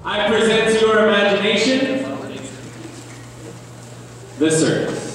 I present to your imagination the circus.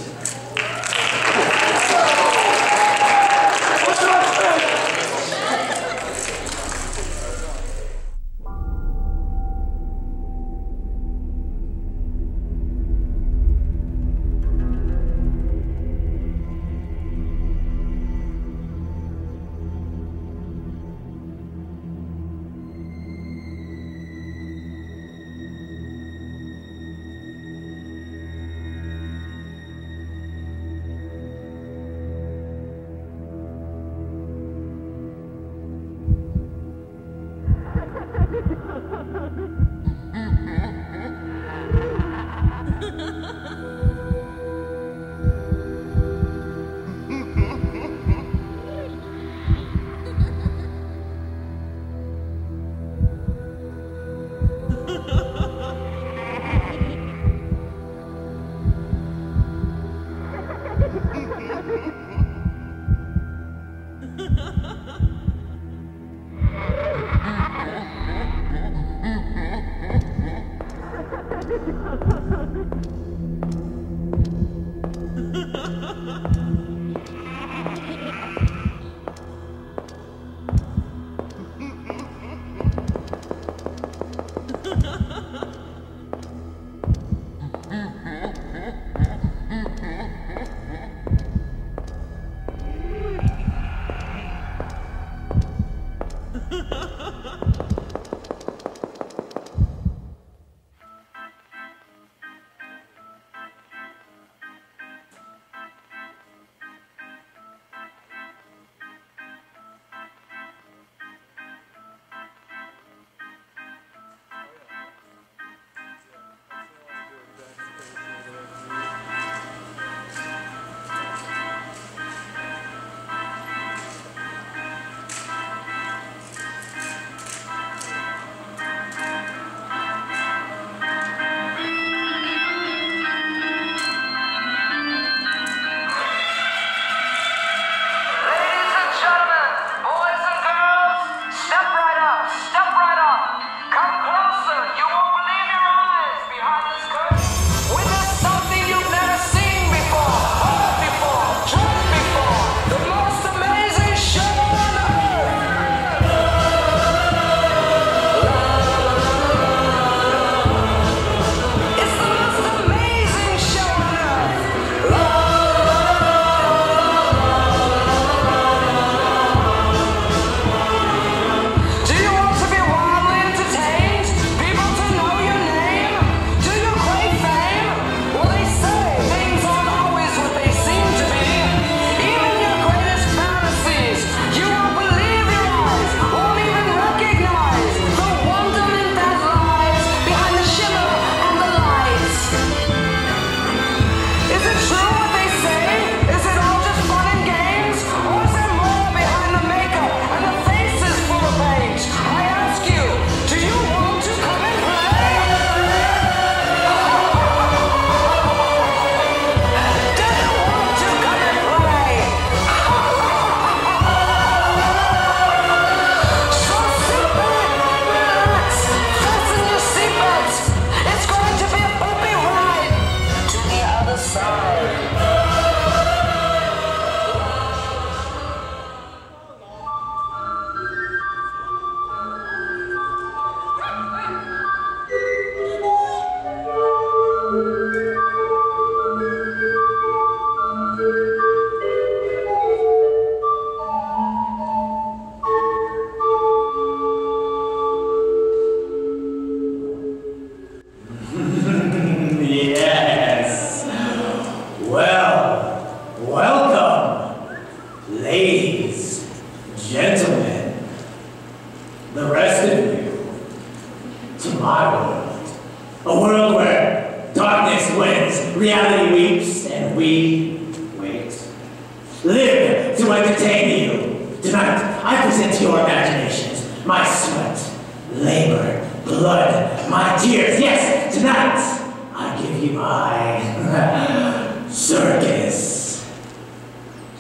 Circus.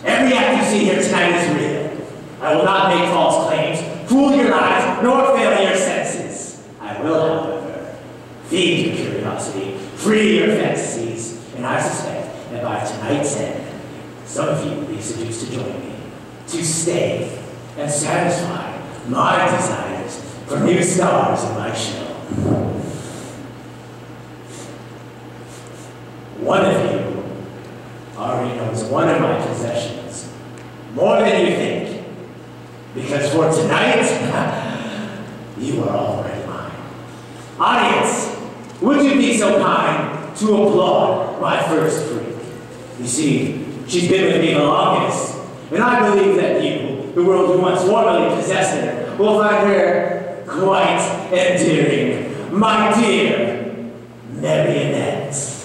Every act you see here tonight is real. I will not make false claims, fool your eyes, nor fail your senses. I will, however, curiosity, free your fantasies, and I suspect that by tonight's end, some of you will be seduced to join me, to stay and satisfy my desires for new stars in my show. One of you already knows one of my possessions more than you think, because for tonight, you are already mine. Audience, would you be so kind to applaud my first freak? You see, she's been with me the longest, and I believe that you, the world who once formerly possessed her, will find her quite endearing. My dear Marionette.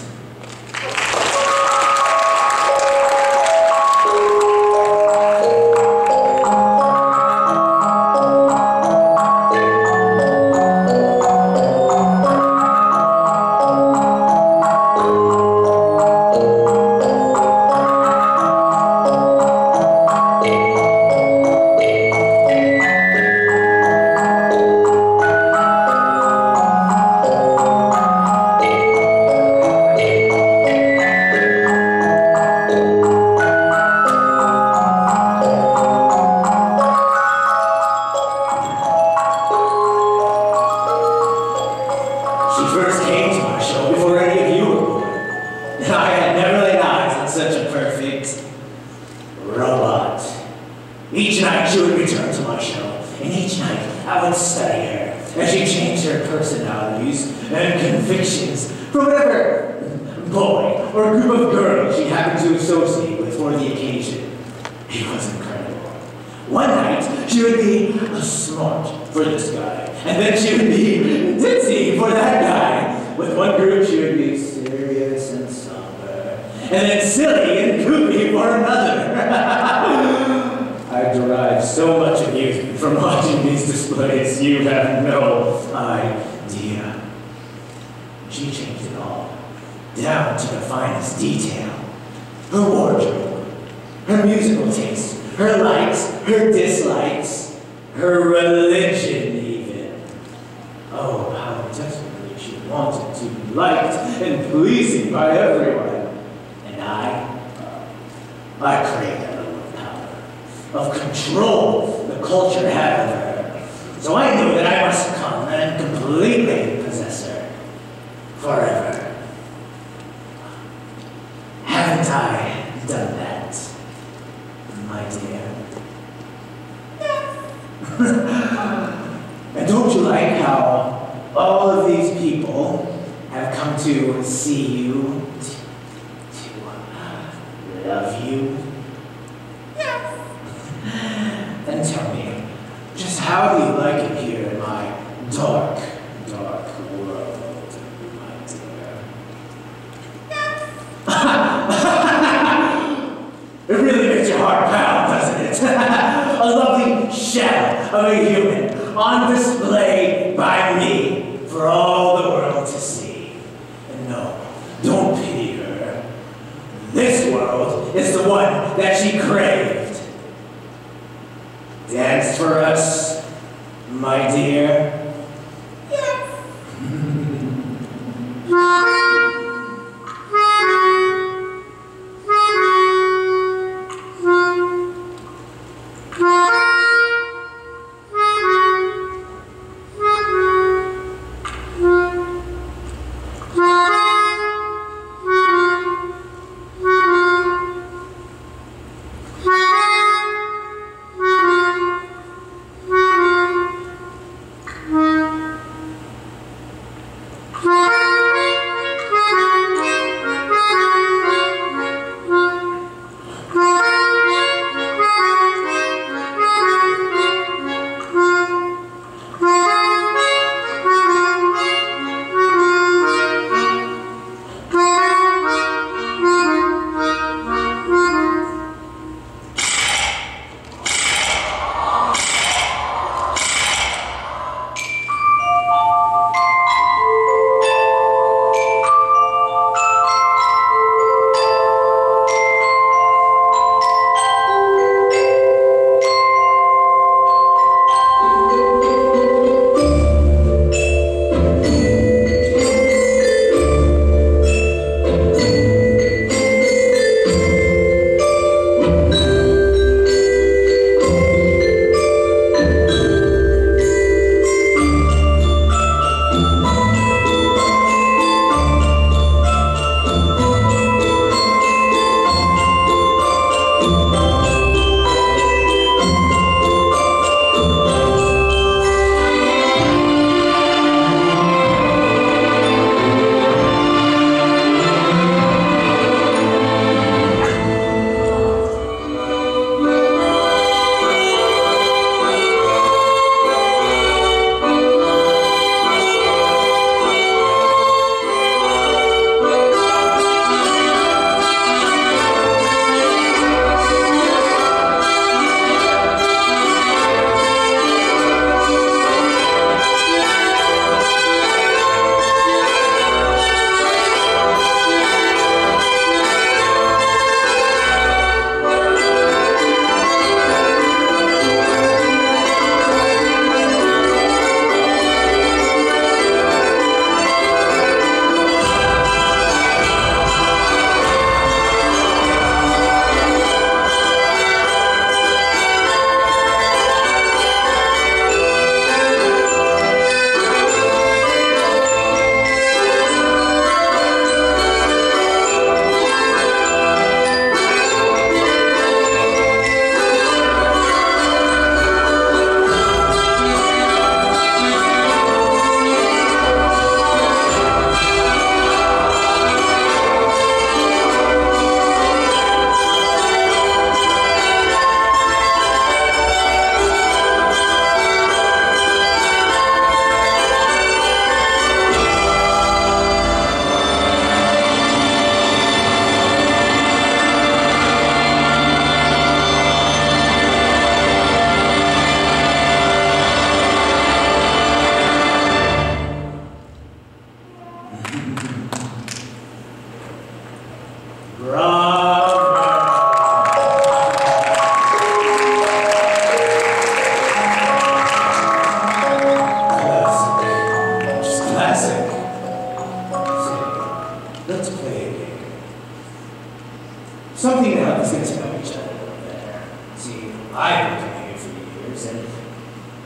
let's get to know each other a little better. See, I've been coming here for years, and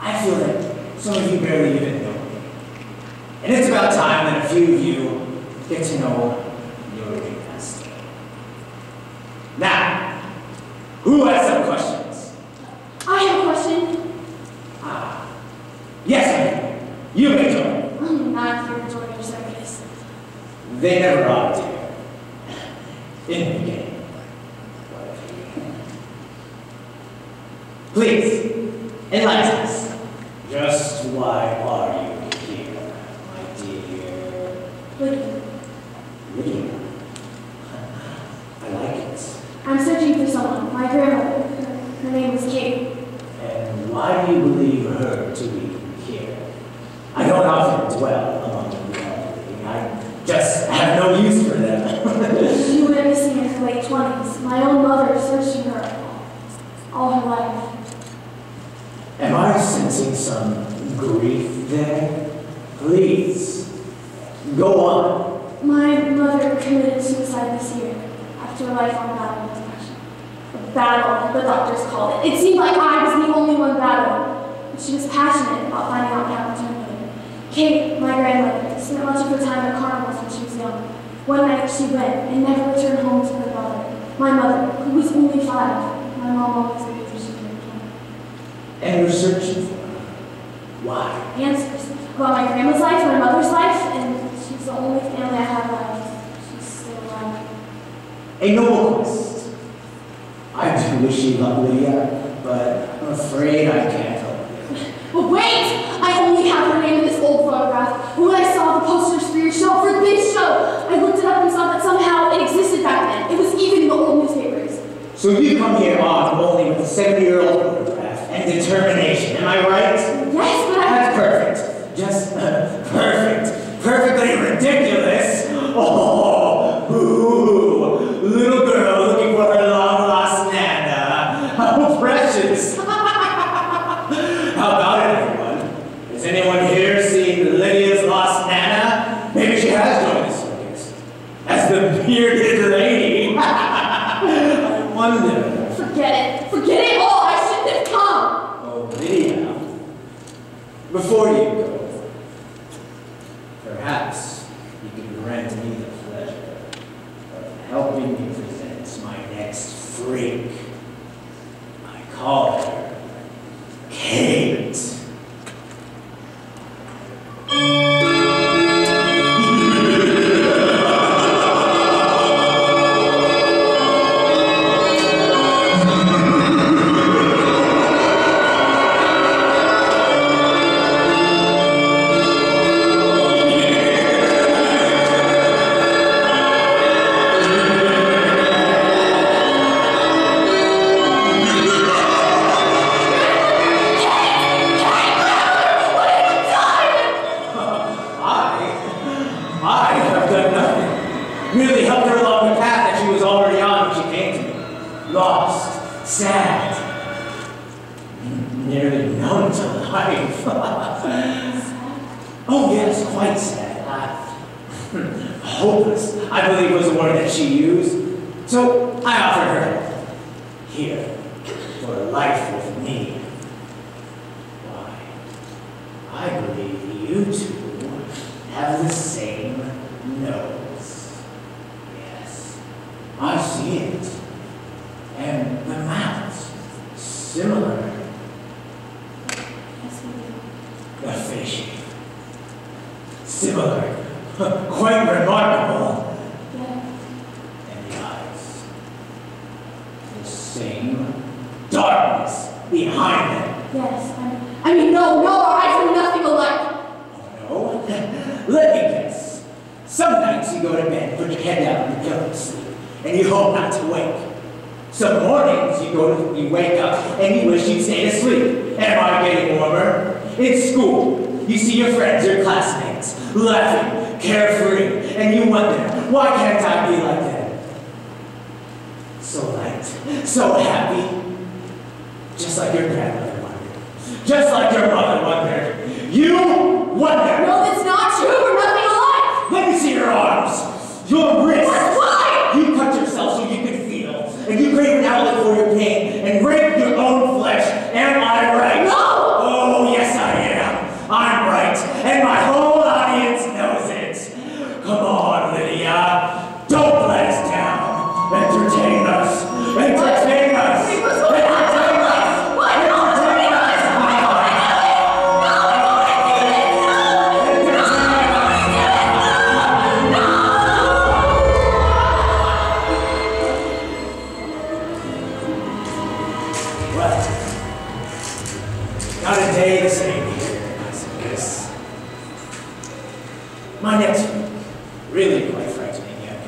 I feel like some of you barely even know me. And it's about time that a few of you get to know your guest. Now, who has some questions? I have a question. Yes, you may join. I'm not here to join your circus. They never ought to. In the beginning. Please, enlighten us. Just why are you here, my dear? Lydia. Lydia. I like it. I'm searching for someone. My grandmother. Her name was Kate. And why do you believe her to be here? I don't often dwell among the elderly. I just have no use for them. She went missing in her late 20s. My own mother searched for her all her life. Am I sensing some grief there? Please, go on. My mother committed suicide this year after a lifelong battle with depression. A battle, the doctors called it. It seemed like I was the only one battling. But she was passionate about finding out what happened to her. Kate, my grandmother, spent much of her time at carnivals when she was young. One night she went and never returned home to her mother. My mother, who was only 5. My mom always believed she would return. And you're searching for her. Why? Answers about my grandma's life, my mother's life, and she's the only family I have left. She's still alive. A noble quest. I do wish you luck, Lydia, but I'm afraid I can't help you. But wait! I only have her name in this old photograph. When I saw the posters for your show, for this show, I looked it up and saw that somehow it existed back then. It was even in the old newspapers. So you come here armed only with a 70-year-old photograph and determination, am I right? Yes, but That's perfect. Just perfect. Perfectly ridiculous. Oh, boo. Little girl looking for her long-lost Nana. How precious. How about it, everyone? Has anyone here seen Lydia's lost Nana? Maybe she has joined the circus. As the bearded lady. I wonder. Forget it. Forget it all. I shouldn't have come. Oh, Lydia. Before you go, perhaps you can grant me the pleasure of helping me present my next freak. I call her Kate. Oh yes, quite sad. Hopeless, I believe was the word that she used. So I offered her help. Here, for a life with me. Why, I believe you two have the same nose. Yes, I see it. And the mouths, similar. Yes, we do. The face shape. Similar. Quite remarkable. Yeah. And the eyes. The same darkness behind them. Yes. I mean, no, our eyes are nothing alike. Oh, no? Let me guess. Some nights you go to bed, put your head down and you go to sleep, and you hope not to wake. Some mornings you wake up and you wish you'd stayed asleep. Am I getting warmer? In school, you see your friends, your classmates, laughing, carefree, and you wonder, why can't I be like them? So light, so happy, just like your grandmother wondered, just like your mother wondered. You wonder. No, that's not true. We're nothing alike. Let me see your arms, your wrists. Why? You cut yourself so you could feel, and you crave My next week, really quite frightening yet.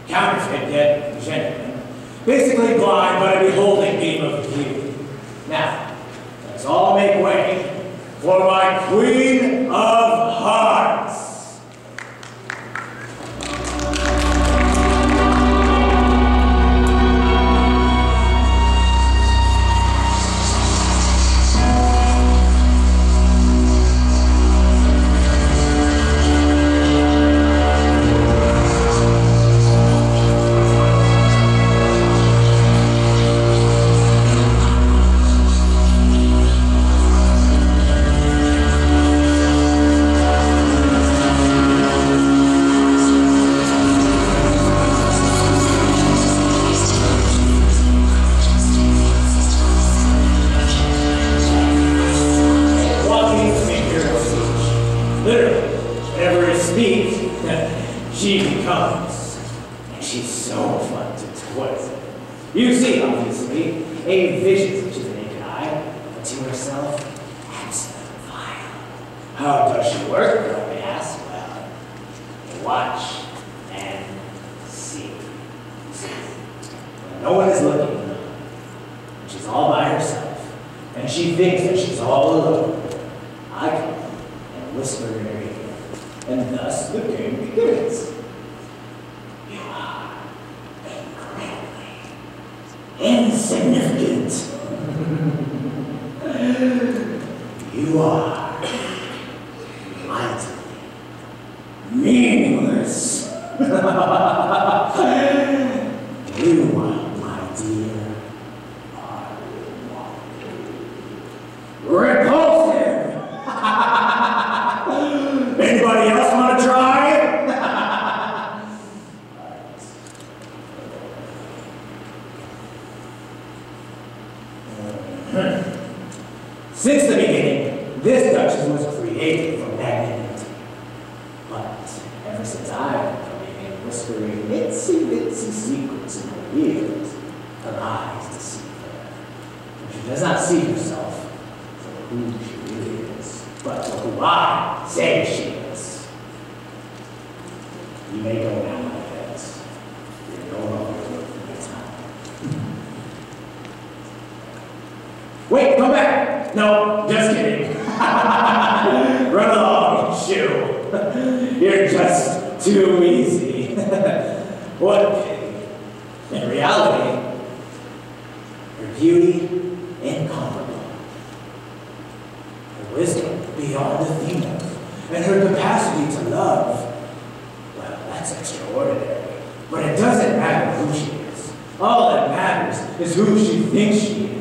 Counterfeit yet genuine. Basically blind but a beholding beam of beauty. Now, let's all make way for my Queen of Hearts. Since the beginning, this Duchess was created for magnanimity. But ever since I've been coming and whispering itsy-bitsy secrets in her ears, her eyes deceive her. And she does not see herself for who she really is, but for who I say she is. You may go now, my friends. You're no longer worth my time. Wait, come back! No, just kidding. Run along, shoo. You're just too easy. What a pity. In reality, her beauty incomparable. Her wisdom beyond the female. And her capacity to love, well, that's extraordinary. But it doesn't matter who she is. All that matters is who she thinks she is.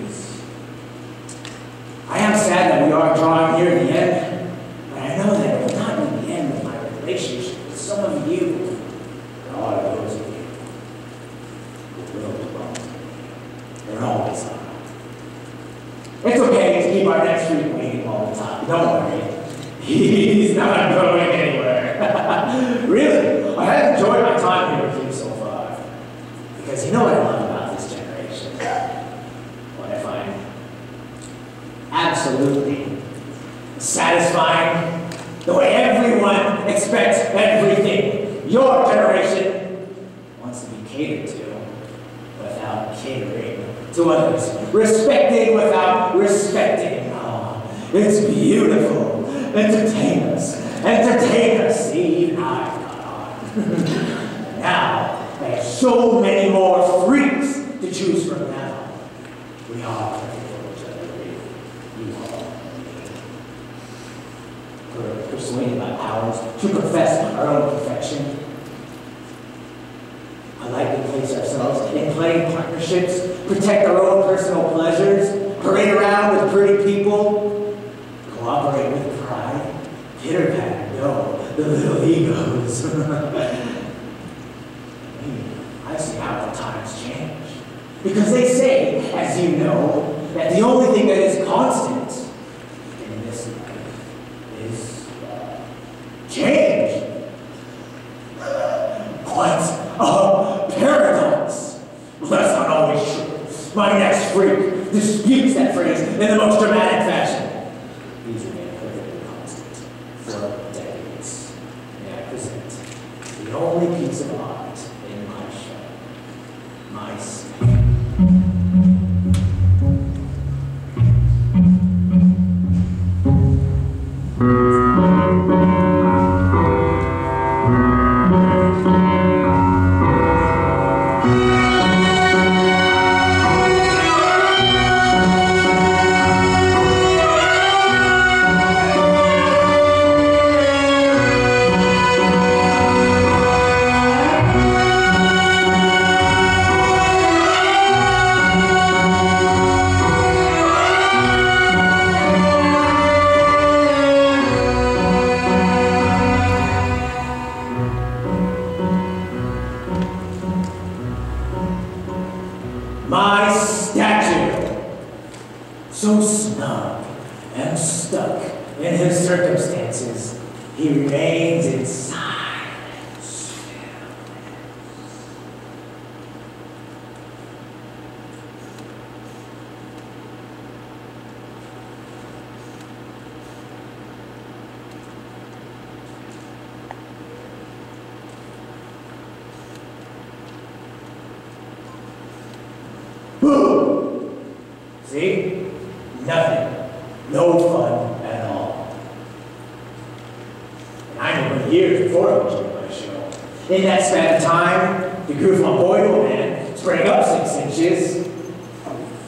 I am sad that we are drawing near the end, but I know that it will not be the end of my relationship with some of you, and all of those of you who will belong to me. They're always are. It's okay to keep our next week waiting all the time. Don't worry. He's not going anywhere. Really, I have enjoyed my time here with you so far. Because you know what I love about this generation? What I find absolutely satisfying, the way everyone expects everything. Your generation wants to be catered to without catering to others, respected without respecting. Oh, it's beautiful. Entertain us. See, even I've got on. Now, I have so many more freaks to choose from now. We are we're persuaded by powers to profess our own perfection. Politely place ourselves in playing partnerships, protect our own personal pleasures, parade around with pretty people, cooperate with pride, pitter-patter, go, the little egos. I see how the times change. Because they say, as you know, that the only thing that is constant in this life is change. What a paradox! Well, that's not always true. My next freak disputes that phrase in the most dramatic fashion. These remain perfectly constant for decades. only piece of art in my show. My statue. My statue, so snug and stuck in his circumstances, he remains in silence. Boo! See? Nothing. No fun at all. And I remember years before I was doing my show. In that span of time, he grew from a boy to a man, sprang up 6 inches,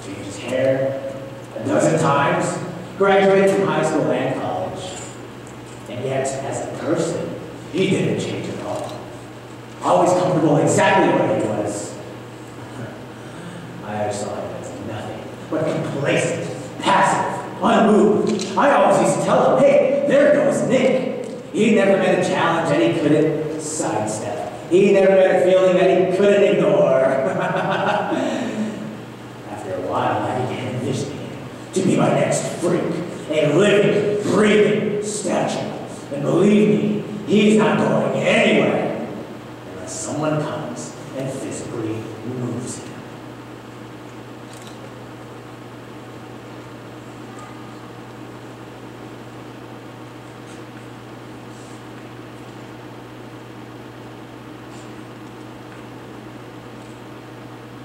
changed his hair a dozen times, graduated from high school and college. And yet, as a person, he didn't change at all. Always comfortable exactly where he was. I always saw him as nothing but complacent, passive, unmoved. I always used to tell him, hey, there goes Nick. He never met a challenge that he couldn't sidestep. He never met a feeling that he couldn't ignore. After a while, I began envisioning him to be my next freak, a living, breathing statue. And believe me, he's not going anywhere unless someone comes and physically moves him.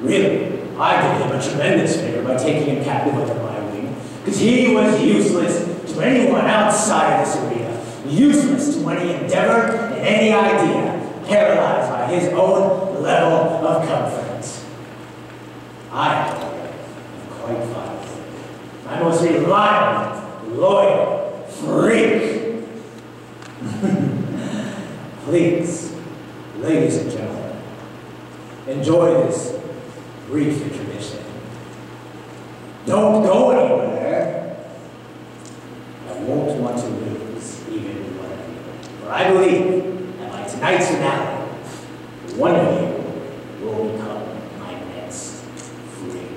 Really, I did him a tremendous favor by taking him captive under my wing, because he was useless to anyone outside of this arena, useless to any endeavor and any idea, paralyzed by his own level of comfort. I, however, am quite fine with him. My most reliable, loyal freak. Please, ladies and gentlemen, enjoy this brief intermission. Don't go anywhere. I won't want to lose even one of you. For I believe that by tonight's finale, one of you will become my next freak.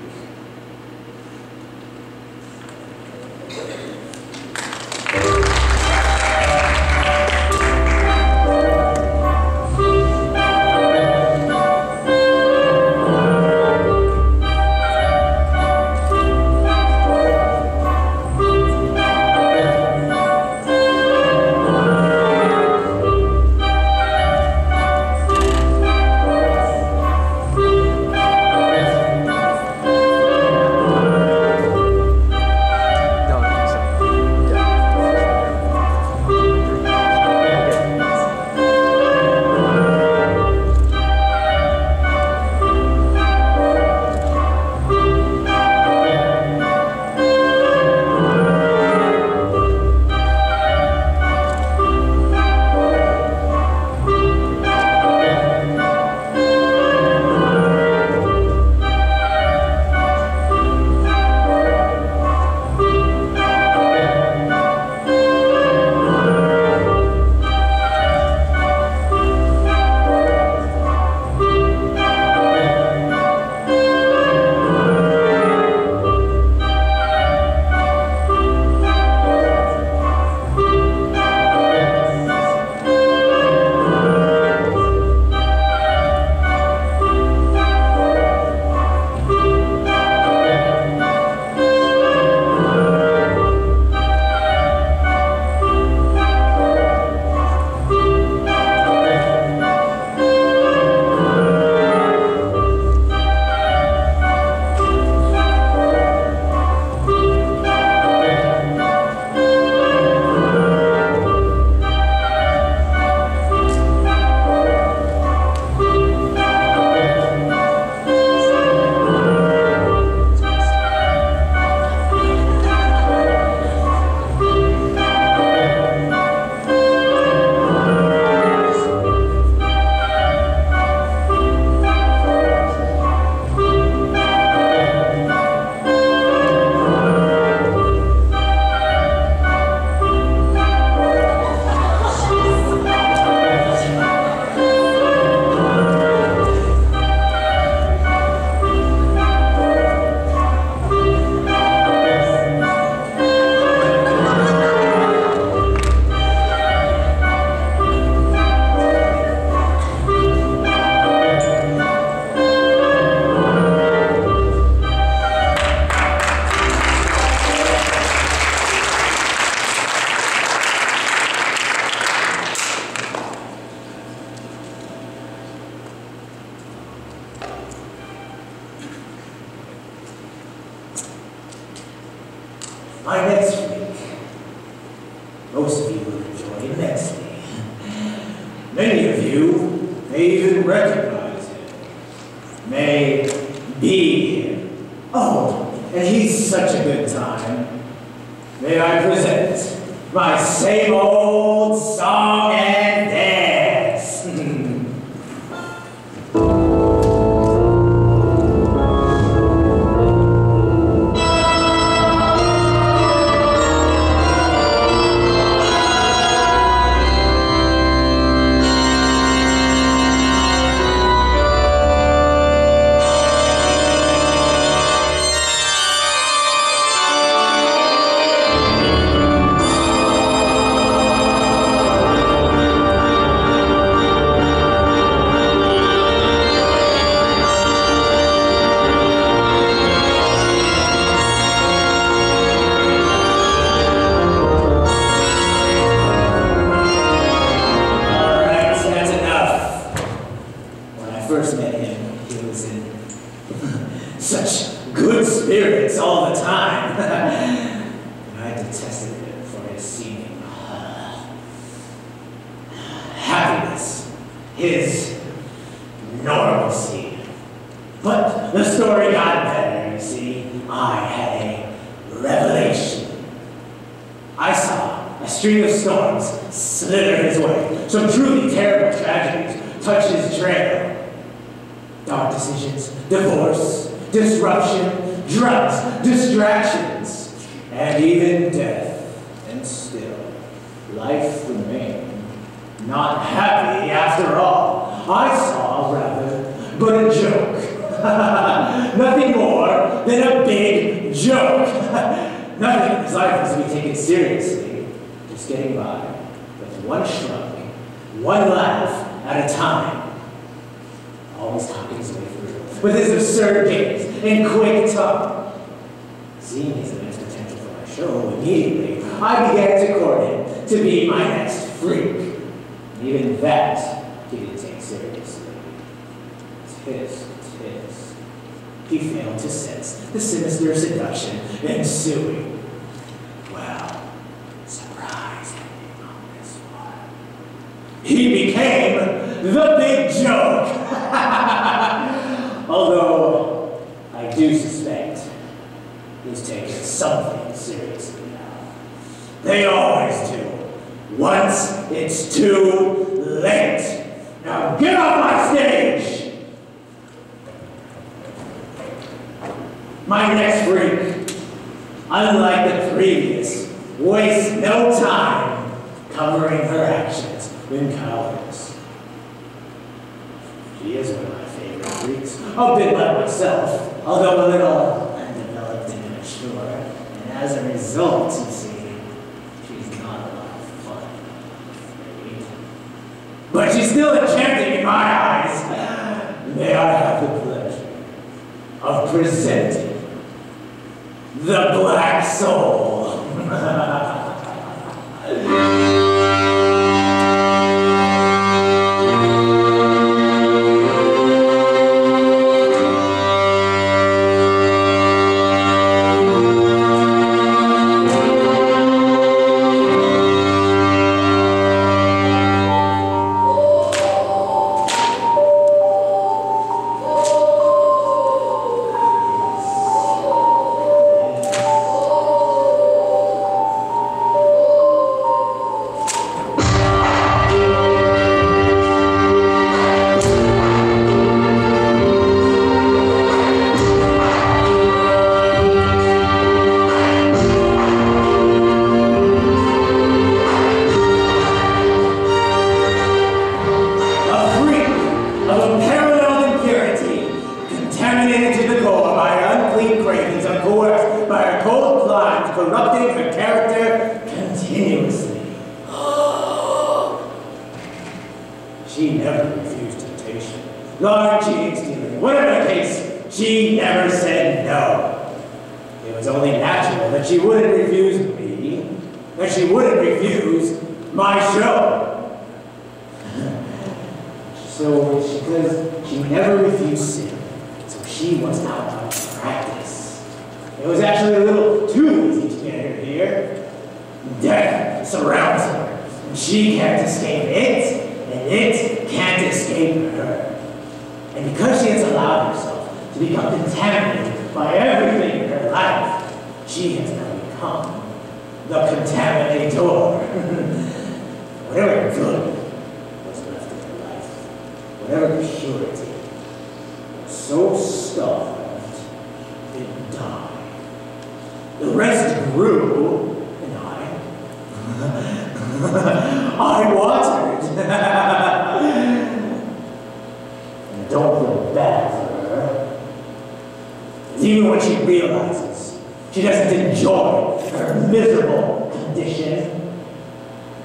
Many of you may even recognize him. May be him. Oh, and he's such a good time. May I present my same old song and dance. His normalcy. But the story got better, you see. I had a revelation. I saw a string of storms slither his way. Some truly terrible tragedies touched his trail. Dark decisions, divorce, disruption, drugs, distractions, and even death. And still, life remained. Not happy after all. I saw, rather, but a joke. Nothing more than a big joke. Nothing in his life was to be taken seriously. Just getting by with one shrug, one laugh at a time. Always talking his way through with his absurd gaze and quick tongue. Seeing his immense potential for my show, immediately I began to court him to be my next freak. Even that he didn't take seriously. Tisk, tisk. He failed to sense the sinister seduction ensuing. Well, surprise ending on this one. He became the big joke. Although I do suspect he's taking something seriously now. They always do. Once it's too late. Now get off my stage! My next freak, unlike the previous, wastes no time covering her actions in cowardice. She is one of my favorite freaks, a bit like myself, although a little undeveloped and immature, and as a result, you see, but she's still enchanting in my eyes. May I have the pleasure of presenting the Black Soul. She never refused temptation. Lying, cheating, stealing, whatever the case, she never said no. It was only natural that she wouldn't refuse me, that she wouldn't refuse my show. Because she never refused sin, so she was out of practice. It was actually a little too easy to get her here. Death surrounds her, and she can't escape it. and it can't escape her. And because she has allowed herself to become contaminated by everything in her life, she has now become the contaminator. Whatever good was left in her life, whatever purity, was so starved, it died. The rest grew, and I watered. And don't feel bad for her. Because even when she realizes she doesn't enjoy her miserable condition,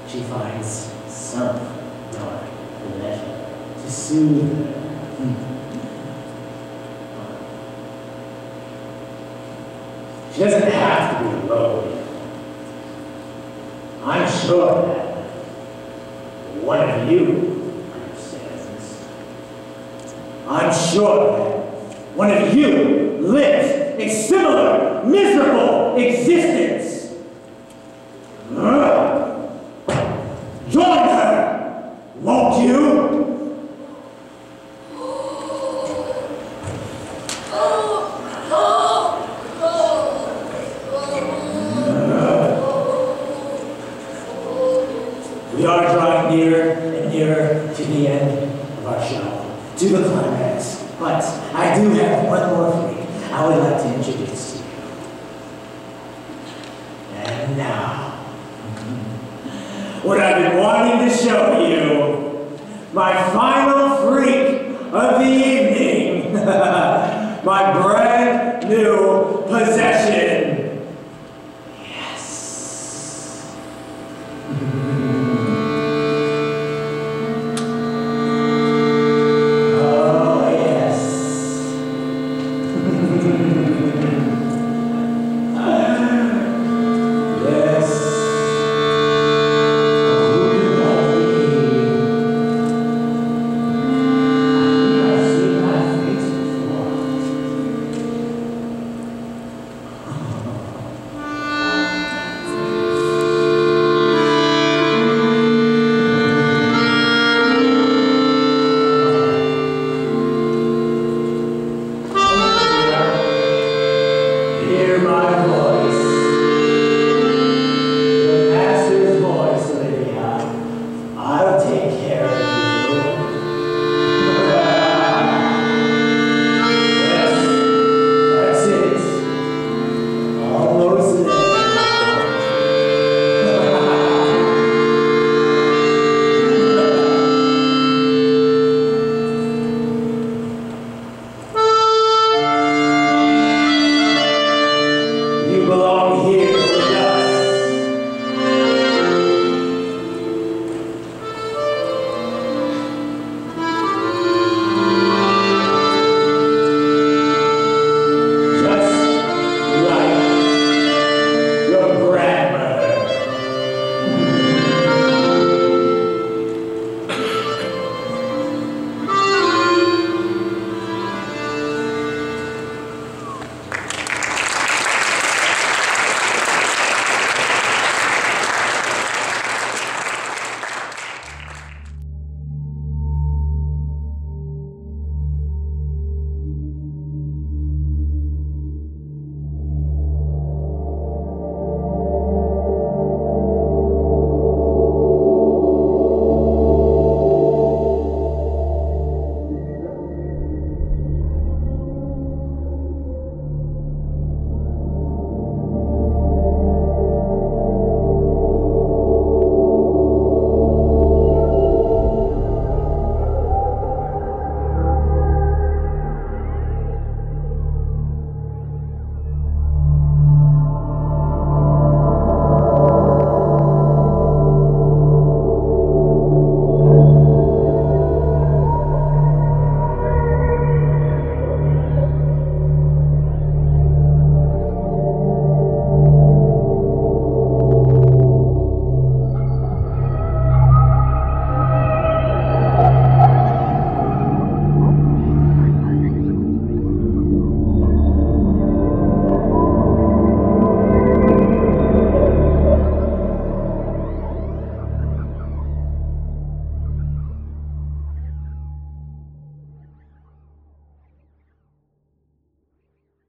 she finds some dark pleasure to soothe her. She doesn't have to be alone. I'm sure that one of you understands this. I'm sure that one of you lives a similar miserable existence. Join her, won't you? We are drawing nearer and nearer to the end of our show, to the climax. But I do have one more thing I would like to introduce to you. And now, what I've been wanting to show you, my final